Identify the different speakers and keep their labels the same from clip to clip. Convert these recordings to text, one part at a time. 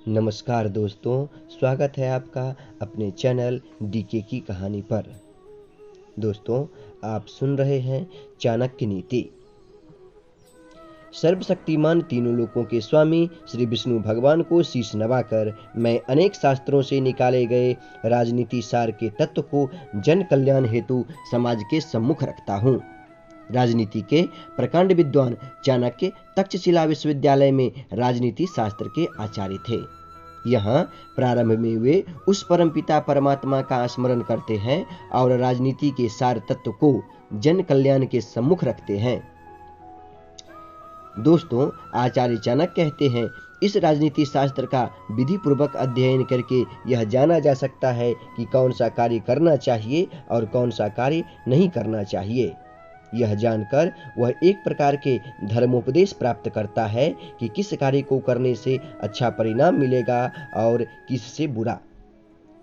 Speaker 1: नमस्कार दोस्तों, स्वागत है आपका अपने चैनल डीके की कहानी पर। दोस्तों, आप सुन रहे हैं चाणक्य नीति। सर्वशक्तिमान तीनों लोकों के स्वामी श्री विष्णु भगवान को शीश नवाकर मैं अनेक शास्त्रों से निकाले गए राजनीति सार के तत्व को जन कल्याण हेतु समाज के सम्मुख रखता हूँ। राजनीति के प्रकांड विद्वान चाणक्य तक्षशिला विश्वविद्यालय में राजनीति शास्त्र के आचार्य थे। यहाँ प्रारंभ में वे उस परमपिता परमात्मा का स्मरण करते हैं और राजनीति के सार तत्व को जन कल्याण के सम्मुख रखते हैं। दोस्तों, आचार्य चाणक्य कहते हैं, इस राजनीति शास्त्र का विधि पूर्वक अध्ययन करके यह जाना जा सकता है कि कौन सा कार्य करना चाहिए और कौन सा कार्य नहीं करना चाहिए। यह जानकर वह एक प्रकार के धर्मोपदेश प्राप्त करता है कि किस कार्य को करने से अच्छा परिणाम मिलेगा और किससे बुरा।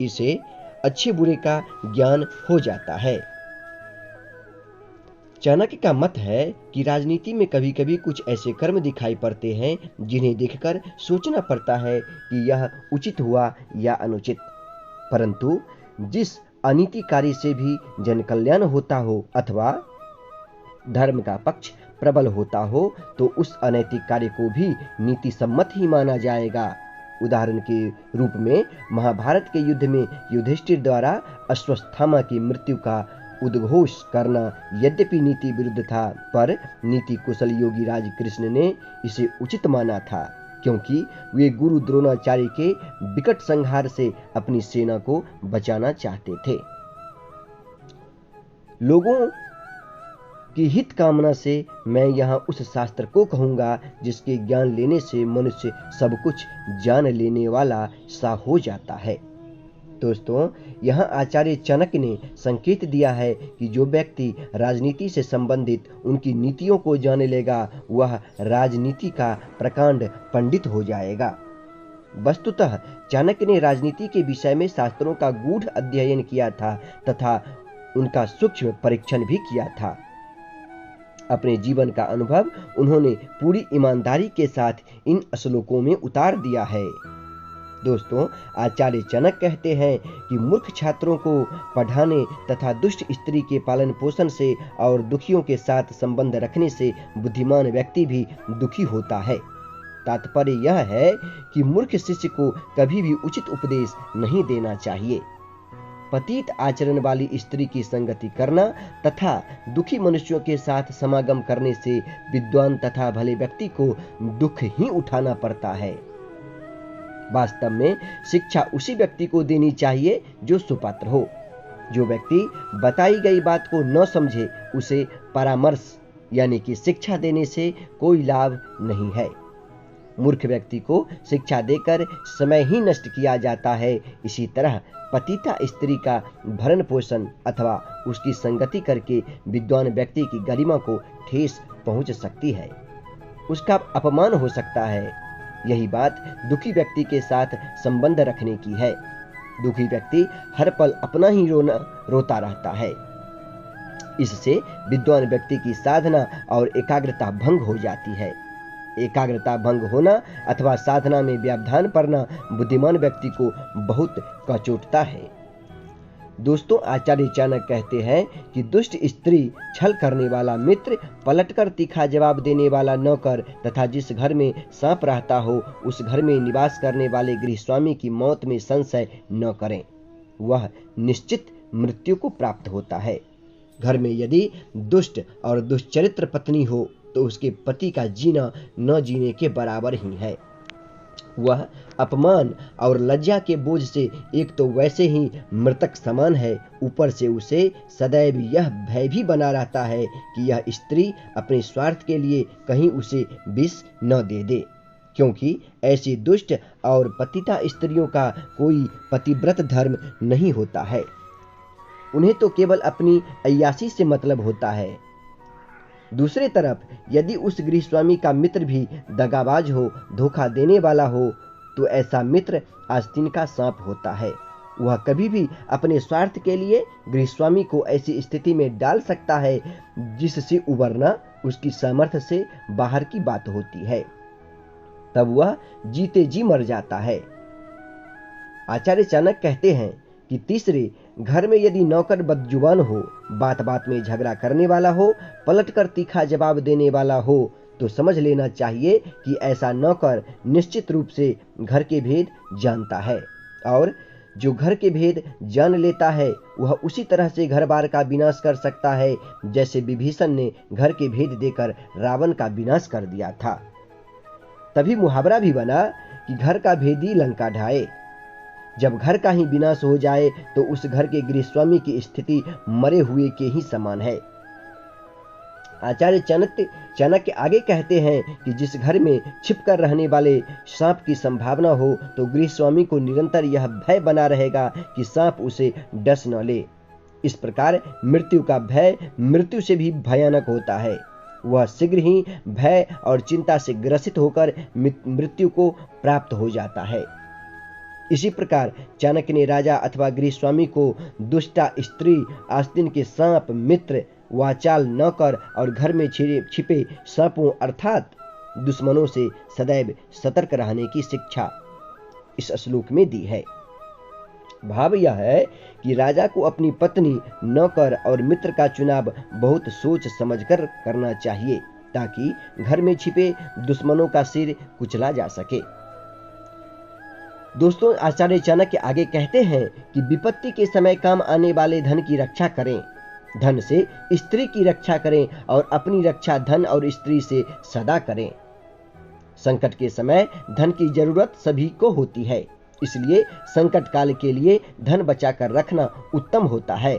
Speaker 1: इसे अच्छे बुरे का ज्ञान हो जाता है। चाणक्य का मत है कि राजनीति में कभी कभी कुछ ऐसे कर्म दिखाई पड़ते हैं जिन्हें देखकर सोचना पड़ता है कि यह उचित हुआ या अनुचित, परंतु जिस अनीति कार्य से भी जन कल्याण होता हो अथवा धर्म का पक्ष प्रबल होता हो तो उस अनैतिक कार्य को भी नीति सम्मत ही माना जाएगा। उदाहरण के रूप में महाभारत के युद्ध में युधिष्ठिर द्वारा अश्वत्थामा की मृत्यु का उद्घोष करना यद्यपि नीति विरुद्ध था, पर नीति कुशल योगी राज कृष्ण ने इसे उचित माना था, क्योंकि वे गुरु द्रोणाचार्य के विकट संहार से अपनी सेना को बचाना चाहते थे। लोगों की हित कामना से मैं यहाँ उस शास्त्र को कहूँगा जिसके ज्ञान लेने से मनुष्य सब कुछ जान लेने वाला सा हो जाता है। दोस्तों, यहाँ आचार्य चाणक्य ने संकेत दिया है कि जो व्यक्ति राजनीति से संबंधित उनकी नीतियों को जान लेगा वह राजनीति का प्रकांड पंडित हो जाएगा। वस्तुतः चाणक्य ने राजनीति के विषय में शास्त्रों का गूढ़ अध्ययन किया था तथा उनका सूक्ष्म परीक्षण भी किया था। अपने जीवन का अनुभव उन्होंने पूरी ईमानदारी के साथ इन श्लोकों में उतार दिया है। दोस्तों, आचार्य चाणक्य कहते हैं कि मूर्ख छात्रों को पढ़ाने तथा दुष्ट स्त्री के पालन पोषण से और दुखियों के साथ संबंध रखने से बुद्धिमान व्यक्ति भी दुखी होता है। तात्पर्य यह है कि मूर्ख शिष्य को कभी भी उचित उपदेश नहीं देना चाहिए। पतित आचरण वाली स्त्री की संगति करना तथा दुखी मनुष्यों के साथ समागम करने से विद्वान तथा भले व्यक्ति को दुख ही उठाना पड़ता है। वास्तव में शिक्षा उसी व्यक्ति को देनी चाहिए जो सुपात्र हो। जो व्यक्ति बताई गई बात को न समझे उसे परामर्श यानी कि शिक्षा देने से कोई लाभ नहीं है। मूर्ख व्यक्ति को शिक्षा देकर समय ही नष्ट किया जाता है। इसी तरह पतिता स्त्री का भरण पोषण अथवा उसकी संगति करके विद्वान व्यक्ति की गरिमा को ठेस पहुंच सकती है, उसका अपमान हो सकता है। यही बात दुखी व्यक्ति के साथ संबंध रखने की है। दुखी व्यक्ति हर पल अपना ही रोता रहता है। इससे विद्वान व्यक्ति की साधना और एकाग्रता भंग हो जाती है। एकाग्रता भंग होना अथवा साधना में व्यवधान पड़ना बुद्धिमान व्यक्ति को बहुत कचोटता है। दोस्तों, आचार्य चाणक्य कहते हैं कि दुष्ट स्त्री, छल करने वाला मित्र, पलटकर तीखा जवाब देने वाला नौकर तथा जिस घर में सांप रहता हो उस घर में निवास करने वाले गृहस्वामी की मौत में संशय न करें, वह निश्चित मृत्यु को प्राप्त होता है। घर में यदि दुष्ट और दुष्चरित्र पत्नी हो तो उसके पति का जीना न जीने के बराबर ही है। वह अपमान और लज्जा के बोझ से एक तो वैसे ही मृतक समान है, ऊपर से उसे सदैव यह भय भी बना रहता है कि यह स्त्री अपने स्वार्थ के लिए कहीं उसे विष न दे दे, क्योंकि ऐसी दुष्ट और पतिता स्त्रियों का कोई पतिव्रत धर्म नहीं होता है। उन्हें तो केवल अपनी अय्यासी से मतलब होता है। दूसरे तरफ यदि उस गृहस्वामी का मित्र भी दगाबाज हो, धोखा देने वाला हो, तो ऐसा मित्र आस्तीन का सांप होता है। वह कभी भी अपने स्वार्थ के लिए गृहस्वामी को ऐसी स्थिति में डाल सकता है जिससे उबरना उसकी सामर्थ्य से बाहर की बात होती है। तब वह जीते जी मर जाता है। आचार्य चाणक्य कहते हैं कि तीसरे, घर में यदि नौकर बदजुबान हो, बात बात में झगड़ा करने वाला हो, पलटकर तीखा जवाब देने वाला हो, तो समझ लेना चाहिए कि ऐसा नौकर निश्चित रूप से घर के भेद जानता है, और जो घर के भेद जान लेता है वह उसी तरह से घर बार का विनाश कर सकता है जैसे विभीषण ने घर के भेद देकर रावण का विनाश कर दिया था। तभी मुहावरा भी बना कि घर का भेदी लंका ढाए। जब घर का ही विनाश हो जाए तो उस घर के गृहस्वामी की स्थिति मरे हुए के ही समान है। आचार्य चाणक्य आगे कहते हैं कि जिस घर में छिपकर रहने वाले सांप की संभावना हो तो गृहस्वामी को निरंतर यह भय बना रहेगा कि सांप उसे डस न ले। इस प्रकार मृत्यु का भय मृत्यु से भी भयानक होता है। वह शीघ्र ही भय और चिंता से ग्रसित होकर मृत्यु को प्राप्त हो जाता है। इसी प्रकार चाणक्य ने राजा अथवा गृहस्वामी को दुष्टा स्त्री, आस्तीन के सांप मित्र, वाचाल नौकर और घर में छिपे सांपों अर्थात दुश्मनों से सदैव सतर्क रहने की शिक्षा इस श्लोक में दी है। भाव यह है कि राजा को अपनी पत्नी, नौकर और मित्र का चुनाव बहुत सोच समझकर करना चाहिए ताकि घर में छिपे दुश्मनों का सिर कुचला जा सके। दोस्तों, आचार्य चाणक्य आगे कहते हैं कि विपत्ति के समय काम आने वाले धन की रक्षा करें, धन से स्त्री की रक्षा करें और अपनी रक्षा धन और स्त्री से सदा करें। संकट के समय धन की जरूरत सभी को होती है, इसलिए संकट काल के लिए धन बचाकर रखना उत्तम होता है।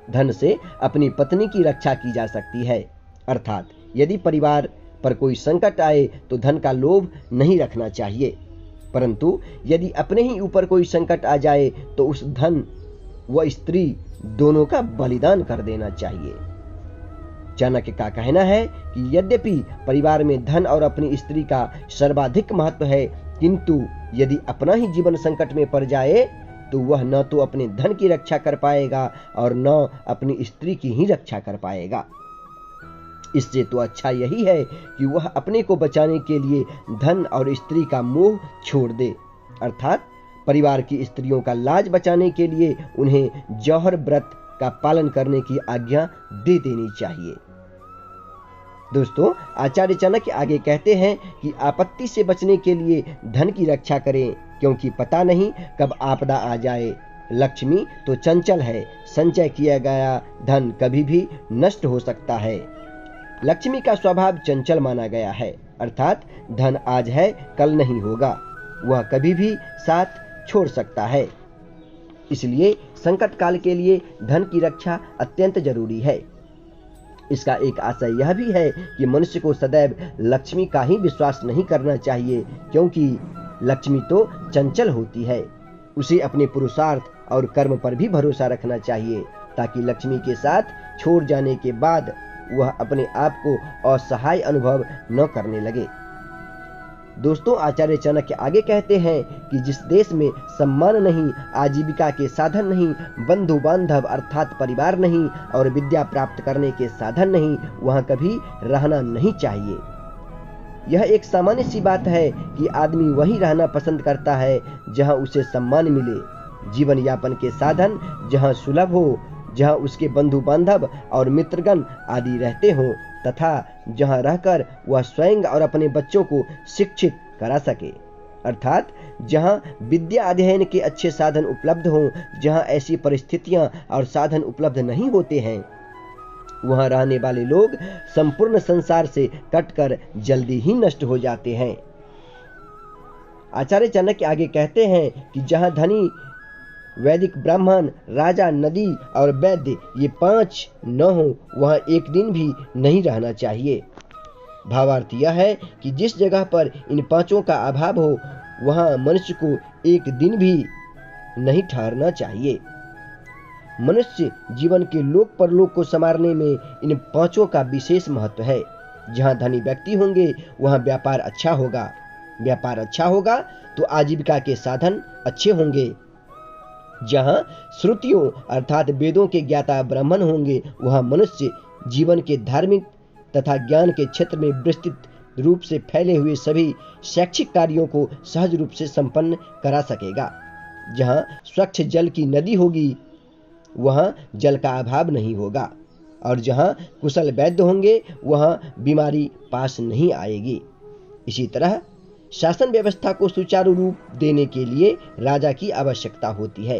Speaker 1: धन से अपनी पत्नी की रक्षा की जा सकती है, अर्थात यदि परिवार पर कोई संकट आए तो धन का लोभ नहीं रखना चाहिए, परंतु यदि अपने ही ऊपर कोई संकट आ जाए तो उस धन व स्त्री दोनों का बलिदान कर देना चाहिए। चाणक्य का कहना है कि यद्यपि परिवार में धन और अपनी स्त्री का सर्वाधिक महत्व है, किंतु यदि अपना ही जीवन संकट में पड़ जाए तो वह न तो अपने धन की रक्षा कर पाएगा और न अपनी स्त्री की ही रक्षा कर पाएगा। इससे तो अच्छा यही है कि वह अपने को बचाने के लिए धन और स्त्री का मोह छोड़ दे, अर्थात परिवार की स्त्रियों का लाज बचाने के लिए उन्हें जौहर व्रत का पालन करने की आज्ञा दे देनी चाहिए। दोस्तों, आचार्य चाणक्य आगे कहते हैं कि आपत्ति से बचने के लिए धन की रक्षा करें, क्योंकि पता नहीं कब आपदा आ जाए। लक्ष्मी तो चंचल है, संचय किया गया धन कभी भी नष्ट हो सकता है। लक्ष्मी का स्वभाव चंचल माना गया है, अर्थात धन आज है कल नहीं होगा, वह कभी भी साथ छोड़ सकता है। इसलिए संकट काल के लिए धन की रक्षा अत्यंत जरूरी है। इसका एक आशय यह भी है कि मनुष्य को सदैव लक्ष्मी का ही विश्वास नहीं करना चाहिए, क्योंकि लक्ष्मी तो चंचल होती है। उसे अपने पुरुषार्थ और कर्म पर भी भरोसा रखना चाहिए ताकि लक्ष्मी के साथ छोड़ जाने के बाद वह अपने आप को असहाय अनुभव न करने लगे। दोस्तों, आचार्य चाणक्य आगे कहते हैं कि जिस देश में सम्मान नहीं, आजीविका के साधन नहीं, बंधु बांधव अर्थात परिवार नहीं और विद्या प्राप्त करने के साधन नहीं, वहां कभी रहना नहीं चाहिए। यह एक सामान्य सी बात है कि आदमी वही रहना पसंद करता है जहां उसे सम्मान मिले, जीवन यापन के साधन जहां सुलभ हो, जहां उसके बंधु बांधव और मित्रगण आदि रहते हों तथा जहां रहकर वह स्वयं और अपने बच्चों को शिक्षित करा सके, अर्थात जहां विद्या अध्ययन के अच्छे साधन उपलब्ध हों। जहां ऐसी परिस्थितियां और साधन उपलब्ध नहीं होते हैं, वहां रहने वाले लोग संपूर्ण संसार से कटकर जल्दी ही नष्ट हो जाते हैं। आचार्य चाणक्य आगे कहते हैं कि जहां धनी, वैदिक ब्राह्मण, राजा, नदी और वैद्य ये 5 न हो, वहां एक दिन भी नहीं रहना चाहिए। भावार्थ यह है कि जिस जगह पर इन 5 का अभाव हो वहां मनुष्य को एक दिन भी नहीं ठहरना चाहिए। मनुष्य जीवन के लोक परलोक को संवारने में इन 5 का विशेष महत्व है। जहां धनी व्यक्ति होंगे वहां व्यापार अच्छा होगा, व्यापार अच्छा होगा तो आजीविका के साधन अच्छे होंगे। जहां श्रुतियों अर्थात वेदों के ज्ञाता ब्राह्मण होंगे वहां मनुष्य जीवन के धार्मिक तथा ज्ञान के क्षेत्र में विस्तृत रूप से फैले हुए सभी शैक्षिक कार्यों को सहज रूप से संपन्न करा सकेगा। जहाँ स्वच्छ जल की नदी होगी वहाँ जल का अभाव नहीं होगा, और जहाँ कुशल वैद्य होंगे वहाँ बीमारी पास नहीं आएगी। इसी तरह शासन व्यवस्था को सुचारू रूप देने के लिए राजा की आवश्यकता होती है,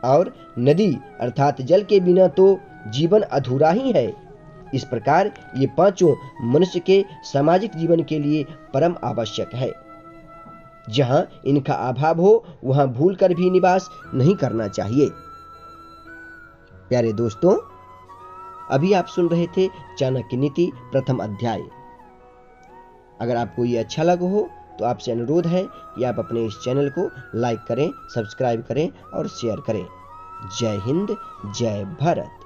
Speaker 1: और नदी अर्थात जल के बिना तो जीवन अधूरा ही है। इस प्रकार ये पांचों मनुष्य के सामाजिक जीवन के लिए परम आवश्यक है। जहां इनका अभाव हो वहां भूलकर भी निवास नहीं करना चाहिए। प्यारे दोस्तों, अभी आप सुन रहे थे चाणक्य नीति प्रथम अध्याय। अगर आपको ये अच्छा लगा हो तो आपसे अनुरोध है कि आप अपने इस चैनल को लाइक करें, सब्सक्राइब करें और शेयर करें। जय हिंद, जय भारत।